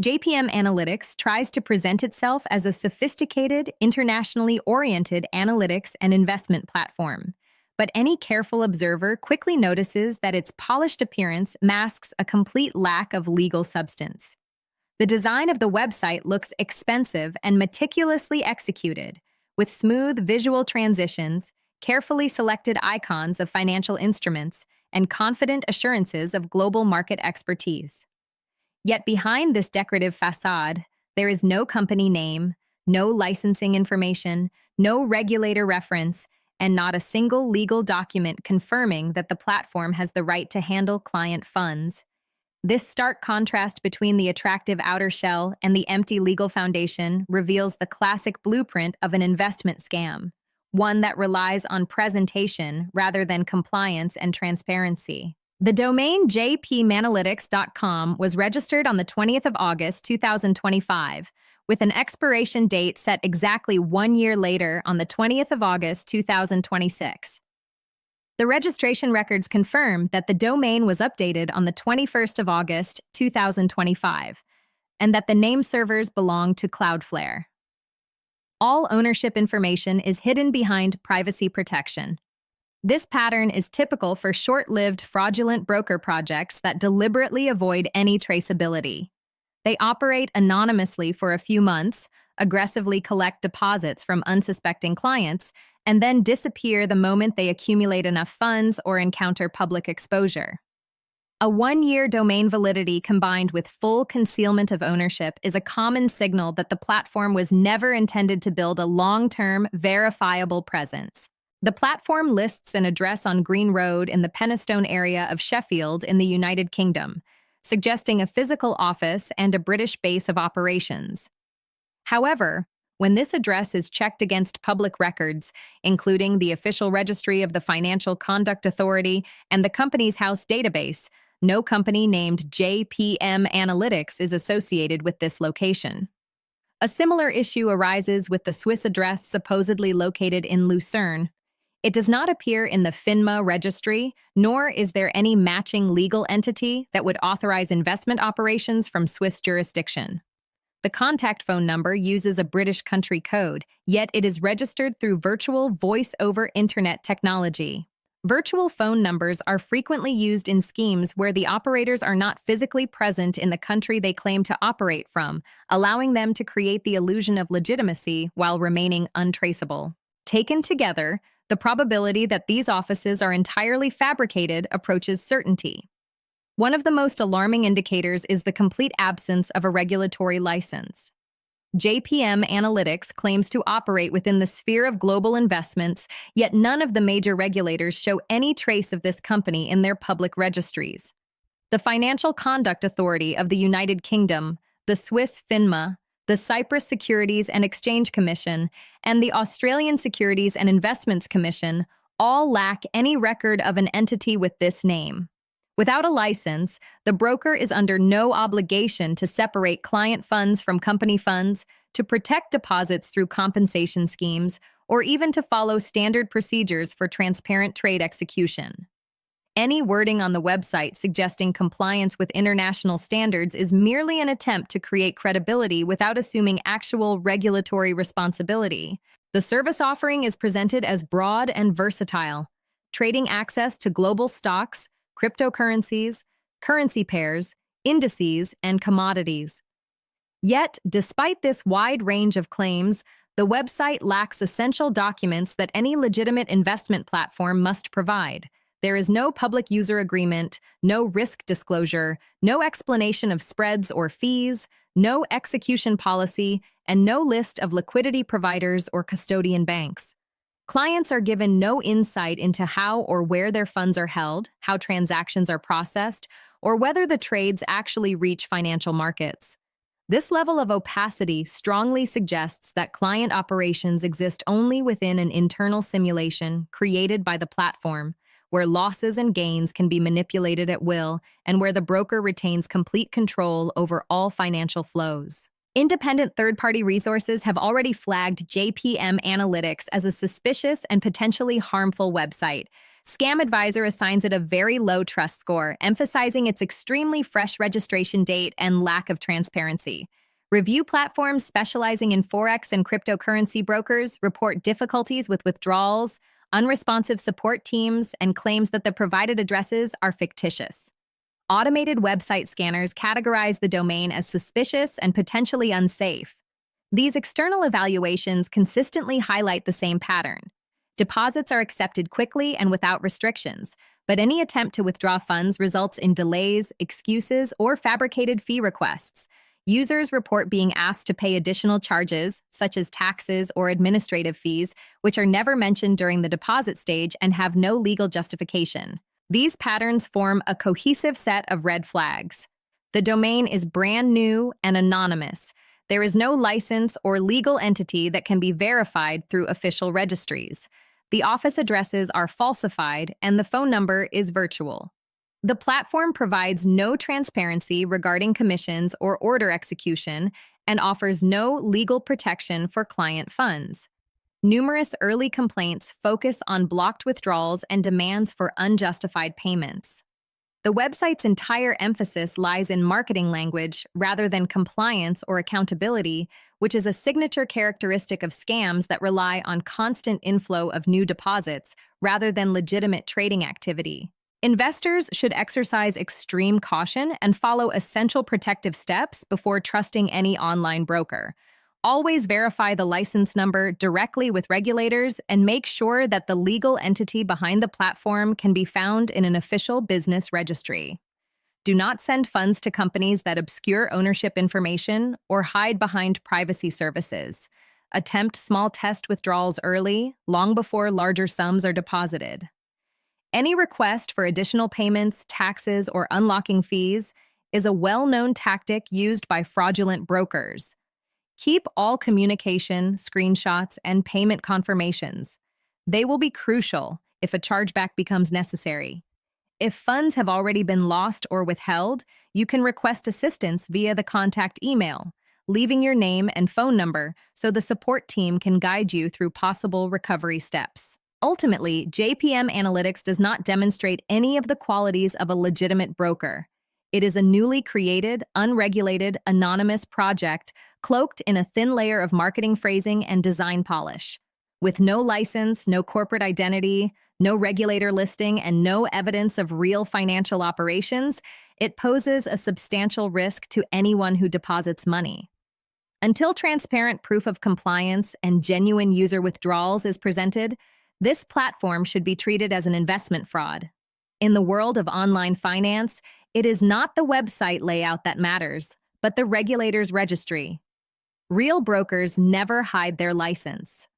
JPM Analytics tries to present itself as a sophisticated, internationally oriented analytics and investment platform. But any careful observer quickly notices that its polished appearance masks a complete lack of legal substance. The design of the website looks expensive and meticulously executed, with smooth visual transitions, carefully selected icons of financial instruments, and confident assurances of global market expertise. Yet behind this decorative facade, there is no company name, no licensing information, no regulator reference, and not a single legal document confirming that the platform has the right to handle client funds. This stark contrast between the attractive outer shell and the empty legal foundation reveals the classic blueprint of an investment scam, one that relies on presentation rather than compliance and transparency. The domain jpmanalytics.com was registered on the 20th of August, 2025, with an expiration date set exactly 1 year later on the 20th of August, 2026. The registration records confirm that the domain was updated on the 21st of August, 2025, and that the name servers belong to Cloudflare. All ownership information is hidden behind privacy protection. This pattern is typical for short-lived fraudulent broker projects that deliberately avoid any traceability. They operate anonymously for a few months, aggressively collect deposits from unsuspecting clients, and then disappear the moment they accumulate enough funds or encounter public exposure. A 1-year domain validity combined with full concealment of ownership is a common signal that the platform was never intended to build a long-term, verifiable presence. The platform lists an address on Green Road in the Penistone area of Sheffield in the United Kingdom, suggesting a physical office and a British base of operations. However, when this address is checked against public records, including the official registry of the Financial Conduct Authority and the Companies House database, no company named JPM Analytics is associated with this location. A similar issue arises with the Swiss address supposedly located in Lucerne. It does not appear in the FINMA registry, nor is there any matching legal entity that would authorize investment operations from Swiss jurisdiction. The contact phone number uses a British country code, yet it is registered through virtual voice-over internet technology. Virtual phone numbers are frequently used in schemes where the operators are not physically present in the country they claim to operate from, allowing them to create the illusion of legitimacy while remaining untraceable. Taken together, the probability that these offices are entirely fabricated approaches certainty. One of the most alarming indicators is the complete absence of a regulatory license. JPM Analytics claims to operate within the sphere of global investments, yet none of the major regulators show any trace of this company in their public registries. The Financial Conduct Authority of the United Kingdom, the Swiss FINMA, the Cyprus Securities and Exchange Commission, and the Australian Securities and Investments Commission all lack any record of an entity with this name. Without a license, the broker is under no obligation to separate client funds from company funds, to protect deposits through compensation schemes, or even to follow standard procedures for transparent trade execution. Any wording on the website suggesting compliance with international standards is merely an attempt to create credibility without assuming actual regulatory responsibility. The service offering is presented as broad and versatile, trading access to global stocks, cryptocurrencies, currency pairs, indices, and commodities. Yet, despite this wide range of claims, the website lacks essential documents that any legitimate investment platform must provide. There is no public user agreement, no risk disclosure, no explanation of spreads or fees, no execution policy, and no list of liquidity providers or custodian banks. Clients are given no insight into how or where their funds are held, how transactions are processed, or whether the trades actually reach financial markets. This level of opacity strongly suggests that client operations exist only within an internal simulation created by the platform, where losses and gains can be manipulated at will, and where the broker retains complete control over all financial flows. Independent third-party resources have already flagged JPM Analytics as a suspicious and potentially harmful website, Scam Advisor assigns it a very low trust score, emphasizing its extremely fresh registration date and lack of transparency. Review platforms specializing in Forex and cryptocurrency brokers report difficulties with withdrawals, unresponsive support teams, and claims that the provided addresses are fictitious. Automated website scanners categorize the domain as suspicious and potentially unsafe. These external evaluations consistently highlight the same pattern. Deposits are accepted quickly and without restrictions, but any attempt to withdraw funds results in delays, excuses, or fabricated fee requests. Users report being asked to pay additional charges, such as taxes or administrative fees, which are never mentioned during the deposit stage and have no legal justification. These patterns form a cohesive set of red flags. The domain is brand new and anonymous. There is no license or legal entity that can be verified through official registries. The office addresses are falsified and the phone number is virtual. The platform provides no transparency regarding commissions or order execution and offers no legal protection for client funds. Numerous early complaints focus on blocked withdrawals and demands for unjustified payments. The website's entire emphasis lies in marketing language rather than compliance or accountability, which is a signature characteristic of scams that rely on constant inflow of new deposits rather than legitimate trading activity. Investors should exercise extreme caution and follow essential protective steps before trusting any online broker. Always verify the license number directly with regulators and make sure that the legal entity behind the platform can be found in an official business registry. Do not send funds to companies that obscure ownership information or hide behind privacy services. Attempt small test withdrawals early, long before larger sums are deposited. Any request for additional payments, taxes, or unlocking fees is a well-known tactic used by fraudulent brokers. Keep all communication, screenshots, and payment confirmations. They will be crucial if a chargeback becomes necessary. If funds have already been lost or withheld, you can request assistance via the contact email, leaving your name and phone number so the support team can guide you through possible recovery steps. Ultimately, JPM Analytics does not demonstrate any of the qualities of a legitimate broker. It is a newly created, unregulated, anonymous project cloaked in a thin layer of marketing phrasing and design polish. With no license, no corporate identity, no regulator listing, and no evidence of real financial operations, it poses a substantial risk to anyone who deposits money. Until transparent proof of compliance and genuine user withdrawals is presented, this platform should be treated as an investment fraud. In the world of online finance, it is not the website layout that matters, but the regulator's registry. Real brokers never hide their license.